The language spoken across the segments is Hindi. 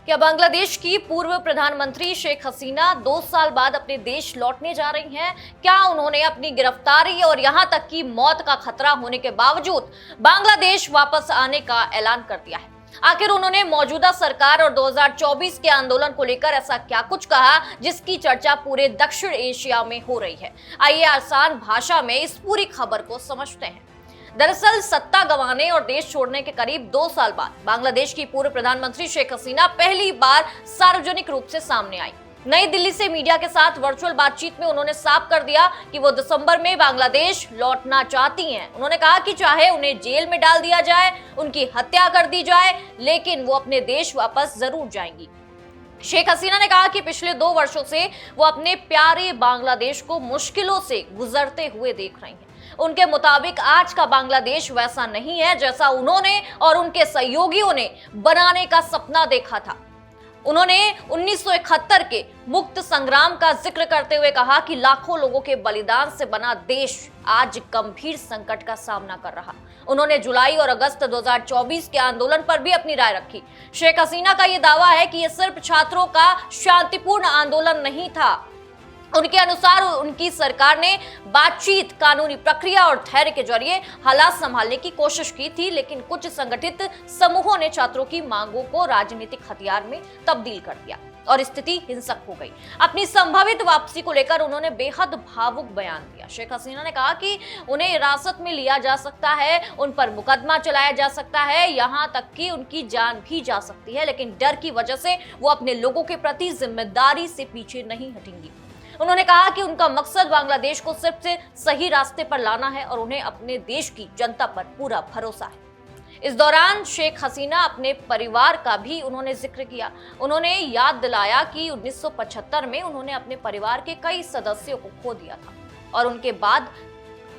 क्या बांग्लादेश की पूर्व प्रधानमंत्री शेख हसीना 2 साल बाद अपने देश लौटने जा रही हैं? क्या उन्होंने अपनी गिरफ्तारी और यहां तक कि मौत का खतरा होने के बावजूद बांग्लादेश वापस आने का ऐलान कर दिया है? आखिर उन्होंने मौजूदा सरकार और 2024 के आंदोलन को लेकर ऐसा क्या कुछ कहा जिसकी चर्चा पूरे दक्षिण एशिया में हो रही है? आइए आसान भाषा में इस पूरी खबर को समझते हैं। दरअसल सत्ता गंवाने और देश छोड़ने के करीब 2 साल बाद बांग्लादेश की पूर्व प्रधानमंत्री शेख हसीना पहली बार सार्वजनिक रूप से सामने आई। नई दिल्ली से मीडिया के साथ वर्चुअल बातचीत में उन्होंने साफ कर दिया कि वो दिसंबर में बांग्लादेश लौटना चाहती हैं। उन्होंने कहा कि चाहे उन्हें जेल में डाल दिया जाए, उनकी हत्या कर दी जाए, लेकिन वो अपने देश वापस जरूर जाएंगी। शेख हसीना ने कहा कि पिछले 2 वर्षों से वो अपने प्यारे बांग्लादेश को मुश्किलों से गुजरते हुए देख रही हैं। उनके मुताबिक आज का बांग्लादेश वैसा नहीं है जैसा उन्होंने और उनके सहयोगियों ने बनाने का सपना देखा था। उन्होंने 1971 के मुक्त संग्राम का जिक्र करते हुए कहा कि लाखों लोगों के बलिदान से बना देश आज गंभीर संकट का सामना कर रहा। उन्होंने जुलाई और अगस्त 2024 के आंदोलन पर भी अपनी राय रखी। शेख हसीना का यह दावा है कि यह सिर्फ छात्रों का शांतिपूर्ण आंदोलन नहीं था। उनके अनुसार उनकी सरकार ने बातचीत, कानूनी प्रक्रिया और धैर्य के जरिए हालात संभालने की कोशिश की थी, लेकिन कुछ संगठित समूहों ने छात्रों की मांगों को राजनीतिक हथियार में तब्दील कर दिया और स्थिति हिंसक हो गई। अपनी संभावित वापसी को लेकर उन्होंने बेहद भावुक बयान दिया। शेख हसीना ने कहा कि उन्हें हिरासत में लिया जा सकता है, उन पर मुकदमा चलाया जा सकता है, यहां तक कि उनकी जान भी जा सकती है, लेकिन डर की वजह से वो अपने लोगों के प्रति जिम्मेदारी से पीछे नहीं हटेंगी। उन्होंने कहा कि उनका मकसद बांग्लादेश को सिर्फ से सही रास्ते पर लाना है और उन्हें अपने देश की जनता पर पूरा भरोसा है। इस दौरान शेख हसीना अपने परिवार का भी उन्होंने जिक्र किया। उन्होंने याद दिलाया कि 1975 में उन्होंने अपने परिवार के कई सदस्यों को खो दिया था और उनके बाद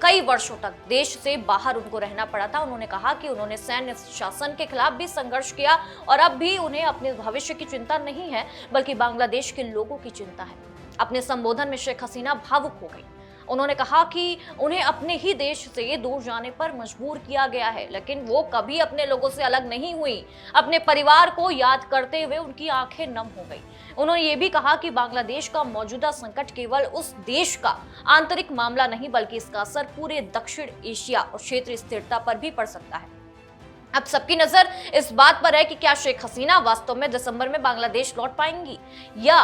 कई वर्षों तक देश से बाहर उनको रहना पड़ा था। उन्होंने कहा कि उन्होंने सैन्य शासन के खिलाफ भी संघर्ष किया और अब भी उन्हें अपने भविष्य की चिंता नहीं है, बल्कि बांग्लादेश के लोगों की चिंता है। अपने संबोधन में शेख हसीना भावुक हो गई। उन्होंने कहा कि उन्हें अपने ही देश से दूर जाने पर मजबूर किया गया है, लेकिन वो कभी अपने लोगों से अलग नहीं हुई। अपने परिवार को याद करते हुए उनकी आंखें नम हो गई। उन्होंने ये भी कहा कि बांग्लादेश का मौजूदा संकट केवल उस देश का आंतरिक मामला नहीं, बल्कि इसका असर पूरे दक्षिण एशिया और क्षेत्रीय स्थिरता पर भी पड़ सकता है। अब सबकी नजर इस बात पर है कि क्या शेख हसीना वास्तव में दिसंबर में बांग्लादेश लौट पाएंगी, या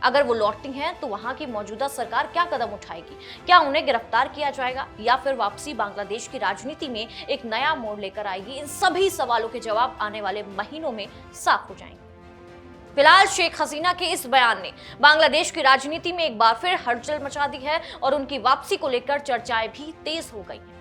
अगर वो लौटती हैं तो वहां की मौजूदा सरकार क्या कदम उठाएगी? क्या उन्हें गिरफ्तार किया जाएगा या फिर वापसी बांग्लादेश की राजनीति में एक नया मोड़ लेकर आएगी? इन सभी सवालों के जवाब आने वाले महीनों में साफ हो जाएंगे। फिलहाल शेख हसीना के इस बयान ने बांग्लादेश की राजनीति में एक बार फिर हलचल मचा दी है और उनकी वापसी को लेकर चर्चाएं भी तेज हो गई हैं।